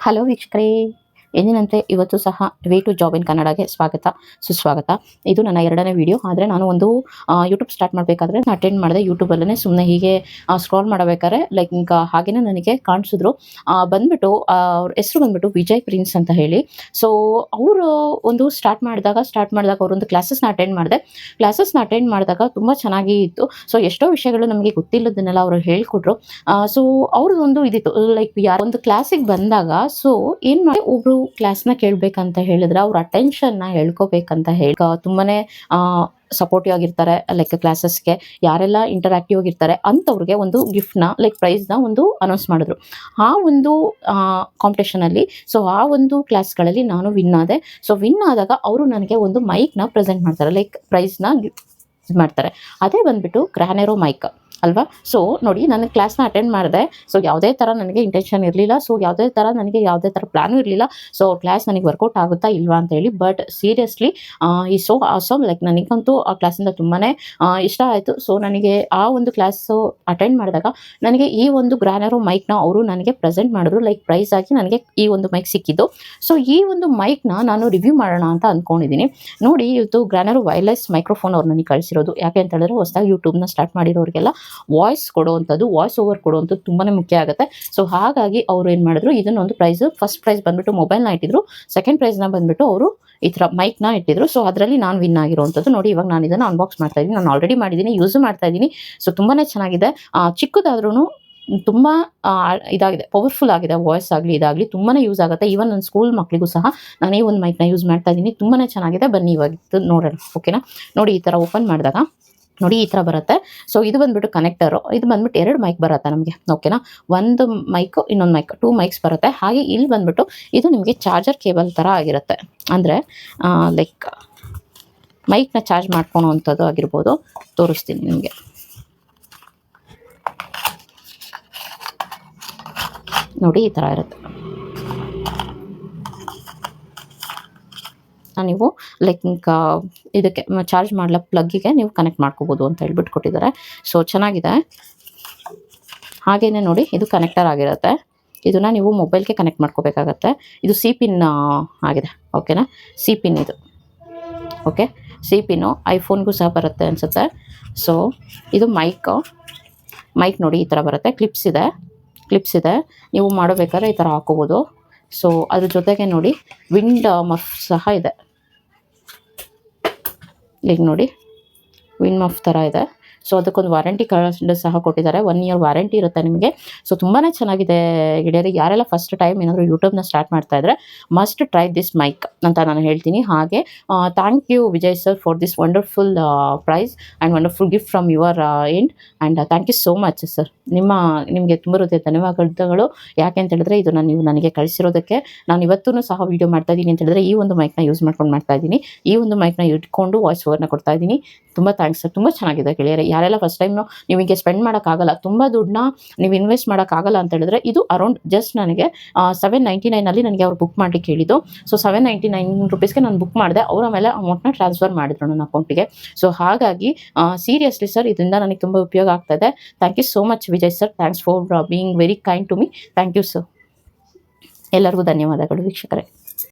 Hello ವೀಕ್ಷಕರೇ, ಎಂದಿನಂತೆ ಇವತ್ತು ಸಹ ವೇ ಟು ಜಾಬ್ ಇನ್ ಕನ್ನಡಗೆ ಸ್ವಾಗತ ಸುಸ್ವಾಗತ. ಇದು ನನ್ನ 2ನೇ ವಿಡಿಯೋ. ಆದರೆ ನಾನು ಒಂದು ಯೂಟ್ಯೂಬ್ ಸ್ಟಾರ್ಟ್ ಮಾಡಬೇಕಾದ್ರೆ ಅಟೆಂಡ್ ಮಾಡಿದೆ. ಯೂಟ್ಯೂಬಲ್ಲೇ ಸುಮ್ಮನೆ ಹೀಗೆ ಸ್ಕ್ರಾಲ್ ಮಾಡಬೇಕಾದ್ರೆ ಈಗ ಹಾಗೇನೆ ನನಗೆ ಕಾಣಿಸಿದ್ರು. ಬಂದ್ಬಿಟ್ಟು ಅವ್ರ ಹೆಸರು ಬಂದ್ಬಿಟ್ಟು ವಿಜಯ್ ಪ್ರಿನ್ಸ್ ಅಂತ ಹೇಳಿ. ಸೊ ಅವರು ಒಂದು ಸ್ಟಾರ್ಟ್ ಮಾಡಿದಾಗ ಅವರೊಂದು ಕ್ಲಾಸಸ್ನ ಅಟೆಂಡ್ ಮಾಡಿದಾಗ ತುಂಬ ಚೆನ್ನಾಗಿ ಇತ್ತು. ಸೊ ಎಷ್ಟೋ ವಿಷಯಗಳು ನಮಗೆ ಗೊತ್ತಿಲ್ಲದನ್ನೆಲ್ಲ ಅವರು ಹೇಳ್ಕೊಟ್ರು. ಸೊ ಅವ್ರದ್ದೊಂದು ಇದಿತ್ತು, ಯಾರೊಂದು ಕ್ಲಾಸಿಗೆ ಬಂದಾಗ ಸೊ ಏನು ಮಾಡಿ ಒಬ್ರು ಕ್ಲಾಸ್ನ ಕೇಳಬೇಕಂತ ಹೇಳಿದ್ರೆ ಅವ್ರ ಅಟೆನ್ಷನ್ನ ಹೇಳ್ಕೋಬೇಕಂತ ಹೇಳಿ ತುಂಬಾನೇ ಸಪೋರ್ಟಿವ್ ಆಗಿರ್ತಾರೆ. ಕ್ಲಾಸಸ್ಗೆ ಯಾರೆಲ್ಲ ಇಂಟರಾಕ್ಟಿವ್ ಆಗಿರ್ತಾರೆ ಅಂಥವ್ರಿಗೆ ಒಂದು ಗಿಫ್ಟ್ನ ಪ್ರೈಸ್ನ ಒಂದು ಅನೌನ್ಸ್ ಮಾಡಿದ್ರು. ಆ ಒಂದು ಕಾಂಪಿಟೇಷನಲ್ಲಿ ಸೊ ಆ ಒಂದು ಕ್ಲಾಸ್ಗಳಲ್ಲಿ ನಾನು ವಿನ್ ಆದೆ. ಸೊ ವಿನ್ ಆದಾಗ ಅವರು ನನಗೆ ಒಂದು ಮೈಕ್ನ ಪ್ರೆಸೆಂಟ್ ಮಾಡ್ತಾರೆ, ಪ್ರೈಸ್ನ ಮಾಡ್ತಾರೆ. ಅದೇ ಬಂದ್ಬಿಟ್ಟು ಗ್ರಾನೆರೋ ಮೈಕ್ ಅಲ್ವಾ. ಸೊ ನೋಡಿ, ನಾನು ಕ್ಲಾಸ್ನ ಅಟೆಂಡ್ ಮಾಡಿದೆ. ಸೊ ಯಾವುದೇ ಥರ ನನಗೆ ಇಂಟೆನ್ಷನ್ ಇರಲಿಲ್ಲ, ಸೊ ಯಾವುದೇ ಥರ ಪ್ಲಾನು ಇರಲಿಲ್ಲ. ಸೊ ಕ್ಲಾಸ್ ನನಗೆ ವರ್ಕೌಟ್ ಆಗುತ್ತಾ ಇಲ್ವಾ ಅಂತ ಹೇಳಿ. ಬಟ್ ಸೀರಿಯಸ್ಲಿ ಈ ಸೋ ಆಸಮ್, ನನಗಂತೂ ಆ ಕ್ಲಾಸಿಂದ ತುಂಬಾ ಇಷ್ಟ ಆಯಿತು. ಸೊ ನನಗೆ ಆ ಒಂದು ಕ್ಲಾಸು ಅಟೆಂಡ್ ಮಾಡಿದಾಗ ನನಗೆ ಈ ಒಂದು ಗ್ರಾನೆರೋ ಮೈಕ್ನ ಅವರು ನನಗೆ ಪ್ರೆಸೆಂಟ್ ಮಾಡಿದ್ರು. ಪ್ರೈಸ್ ಆಗಿ ನನಗೆ ಈ ಒಂದು ಮೈಕ್ ಸಿಕ್ಕಿದ್ದು. ಸೊ ಈ ಒಂದು ಮೈಕ್ನ ನಾನು ರಿವ್ಯೂ ಮಾಡೋಣ ಅಂತ ಅಂದ್ಕೊಂಡಿದ್ದೀನಿ. ನೋಡಿ, ಇವತ್ತು ಗ್ರಾನೆರೋ ವೈರ್ಲೆಸ್ ಮೈಕ್ರೋಫೋನ್ ಅವ್ರು ನನಗೆ ಕಳಿಸಿರೋದು. ಯಾಕೆ ಅಂತ ಹೇಳಿದ್ರೆ ಹೊಸದಾಗಿ ಯೂಟ್ಯೂಬ್ನ ಸ್ಟಾರ್ಟ್ ಮಾಡಿರೋರಿಗೆಲ್ಲ ವಾಯ್ಸ್ ಓವರ್ ಕೊಡುವಂಥದ್ದು ತುಂಬಾ ಮುಖ್ಯ ಆಗುತ್ತೆ. ಸೊ ಹಾಗಾಗಿ ಅವರು ಏನು ಮಾಡಿದ್ರು, ಇದನ್ನೊಂದು ಫಸ್ಟ್ ಪ್ರೈಸ್ ಬಂದ್ಬಿಟ್ಟು ಮೊಬೈಲ್ನ ಇಟ್ಟಿದ್ರು, ಸೆಕೆಂಡ್ ಪ್ರೈಸ್ನ ಬಂದ್ಬಿಟ್ಟು ಅವರು ಈ ಥರ ಮೈಕ್ನ ಇಟ್ಟಿದ್ರು. ಸೊ ಅದರಲ್ಲಿ ನಾನು ವಿನ್ ಆಗಿರೋವಂಥದ್ದು. ನೋಡಿ, ಇವಾಗ ನಾನು ಇದನ್ನು ಅನ್ಬಾಕ್ಸ್ ಮಾಡ್ತಾ ಇದ್ದೀನಿ. ನಾನು ಆಲ್ರೆಡಿ ಮಾಡಿದ್ದೀನಿ, ಯೂಸ್ ಮಾಡ್ತಾ ಇದ್ದೀನಿ. ಸೊ ತುಂಬಾ ಚೆನ್ನಾಗಿದೆ. ಚಿಕ್ಕದಾದ್ರೂ ತುಂಬ ಇದಾಗಿದೆ, ಪವರ್ಫುಲ್ ಆಗಿದೆ. ವಾಯ್ಸ್ ಆಗಲಿ ಇದಾಗಲಿ ತುಂಬಾ ಯೂಸ್ ಆಗುತ್ತೆ. ಈವನ್ ನನ್ನ ಸ್ಕೂಲ್ ಮಕ್ಕಳಿಗೂ ಸಹ ನಾನು ಈ ಒಂದು ಮೈಕ್ನ ಯೂಸ್ ಮಾಡ್ತಾ ಇದ್ದೀನಿ. ತುಂಬಾ ಚೆನ್ನಾಗಿದೆ. ಬನ್ನಿ ಇವಾಗ ನೋಡೋಣ, ಓಕೆನಾ. ನೋಡಿ, ಈ ಥರ ಓಪನ್ ಮಾಡಿದಾಗ ನೋಡಿ ಈ ಥರ ಬರುತ್ತೆ. ಸೊ ಇದು ಬಂದ್ಬಿಟ್ಟು ಕನೆಕ್ಟರು. ಇದು ಬಂದ್ಬಿಟ್ಟು 2 ಮೈಕ್ ಬರುತ್ತೆ ನಮಗೆ, ಓಕೆನಾ. ಒಂದು ಮೈಕು, ಇನ್ನೊಂದು ಮೈಕ್, 2 ಮೈಕ್ಸ್ ಬರುತ್ತೆ. ಹಾಗೆ ಇಲ್ಲಿ ಬಂದ್ಬಿಟ್ಟು ಇದು ನಿಮಗೆ ಚಾರ್ಜರ್ ಕೇಬಲ್ ಥರ ಆಗಿರುತ್ತೆ. ಅಂದರೆ ಮೈಕ್ನ ಚಾರ್ಜ್ ಮಾಡ್ಕೊಳೋ ಅಂಥದ್ದು ಆಗಿರ್ಬೋದು. ತೋರಿಸ್ತೀನಿ ನಿಮಗೆ. ನೋಡಿ, ಈ ಥರ ಇರುತ್ತೆ. ನೀವು ಇದಕ್ಕೆ ಚಾರ್ಜ್ ಮಾಡಲ ಪ್ಲಗ್ಗಿಗೆ ನೀವು ಕನೆಕ್ಟ್ ಮಾಡ್ಕೋಬೋದು ಅಂತ ಹೇಳ್ಬಿಟ್ಟು ಕೊಟ್ಟಿದ್ದಾರೆ. ಸೊ ಚೆನ್ನಾಗಿದೆ. ಹಾಗೆಯೇ ನೋಡಿ, ಇದು ಕನೆಕ್ಟರ್ ಆಗಿರುತ್ತೆ. ಇದನ್ನು ನೀವು ಮೊಬೈಲ್ಗೆ ಕನೆಕ್ಟ್ ಮಾಡ್ಕೋಬೇಕಾಗತ್ತೆ. ಇದು ಸಿ ಪಿನ್ ಆಗಿದೆ, ಓಕೆನಾ. ಸಿ ಪಿನ್ ಇದು, ಓಕೆ. ಸಿ ಪಿನ್ನು ಐಫೋನ್ಗೂ ಸಹ ಬರುತ್ತೆ ಅನಿಸುತ್ತೆ. ಸೊ ಇದು ಮೈಕ್ ನೋಡಿ ಈ ಥರ ಬರುತ್ತೆ. ಕ್ಲಿಪ್ಸ್ ಇದೆ. ನೀವು ಮಾಡಬೇಕಾದ್ರೆ ಈ ಥರ ಹಾಕೋಬೋದು. ಸೊ ಅದ್ರ ಜೊತೆಗೆ ನೋಡಿ ವಿಂಡ್ ಮಫ್ ಸಹ ಇದೆ. ನೋಡಿ, ವಿಂಡ್ ಮಫ್ ಥರ ಇದೆ. ಸೊ ಅದಕ್ಕೊಂದು ವಾರಂಟಿ ಕಾರ್ಡ್ ಸಹ ಕೊಟ್ಟಿದ್ದಾರೆ. 1 ಇಯರ್ ವಾರಂಟಿ ಇರುತ್ತೆ ನಿಮಗೆ. ಸೊ ತುಂಬಾ ಚೆನ್ನಾಗಿದೆ ಗೆಳೆಯರಿ. ಯಾರೆಲ್ಲ ಫಸ್ಟ್ ಟೈಮ್ ಏನಾದರೂ ಯೂಟ್ಯೂಬ್ನ ಸ್ಟಾರ್ಟ್ ಮಾಡ್ತಾ ಇದ್ರೆ ಮಸ್ಟ್ ಟ್ರೈ ದಿಸ್ ಮೈಕ್ ಅಂತ ನಾನು ಹೇಳ್ತೀನಿ. ಹಾಗೆ thank you Vijay sir for this wonderful prize and wonderful gift from your end. And thank you so much sir. ನಿಮಗೆ ತುಂಬ ಹೃದಯ ಧನ್ಯವಾದಗಳು. ಯಾಕೆ ಅಂತ ಹೇಳಿದ್ರೆ ಇದು ನೀವು ನನಗೆ ಕಳಿಸಿರೋದಕ್ಕೆ. ನಾನು ಇವತ್ತೂ ಸಹ ವೀಡಿಯೋ ಮಾಡ್ತಾ ಇದ್ದೀನಿ ಅಂತ ಹೇಳಿದ್ರೆ ಈ ಒಂದು ಮೈಕ್ನ ಯೂಸ್ ಮಾಡ್ಕೊಂಡು ಮಾಡ್ತಾ ಇದ್ದೀನಿ. ಈ ಒಂದು ಮೈಕ್ನ ಇಟ್ಕೊಂಡು ವಾಯ್ಸ್ ಓವರ್ನ ಕೊಡ್ತಾ ಇದ್ದೀನಿ. ತುಂಬ ಥ್ಯಾಂಕ್ಸ್ ಸರ್. ತುಂಬ ಚೆನ್ನಾಗಿದೆ ಗೆಳೆಯರೆ. ಯಾರೆಲ್ಲ ಫಸ್ಟ್ ಟೈಮ್ ನಿಮಗೆ ಸ್ಪೆಂಡ್ ಮಾಡೋಕ್ಕಾಗಲ್ಲ, ತುಂಬ ದುಡ್ಡನ್ನ ನೀವು ಇನ್ವೆಸ್ಟ್ ಮಾಡೋಕ್ಕಾಗಲ್ಲ ಅಂತ ಹೇಳಿದ್ರೆ ಇದು ಅರೌಂಡ್ ಜಸ್ಟ್ ನನಗೆ 799 ನನಗೆ ಅವ್ರು ಬುಕ್ ಮಾಡಲಿಕ್ಕೆ ಹೇಳಿದ್ದು. ಸೊ 799 ರುಪೀಸ್ಗೆ ನಾನು ಬುಕ್ ಮಾಡಿದೆ. ಅವ್ರ ಮೇಲೆ ಅಮೌಂಟ್ನ ಟ್ರಾನ್ಸ್ಫರ್ ಮಾಡಿದ್ರು ನನ್ನ ಅಕೌಂಟಿಗೆ. ಸೊ ಹಾಗಾಗಿ ಸೀರಿಯಸ್ಲಿ ಸರ್, ಇದರಿಂದ ನನಗೆ ತುಂಬ ಉಪಯೋಗ ಆಗ್ತಾಯಿದೆ. Thank you so much Vijay sir. Thanks for being very kind to me. Thank you sir. ಎಲ್ಲರಿಗೂ ಧನ್ಯವಾದಗಳು ವೀಕ್ಷಕರೇ.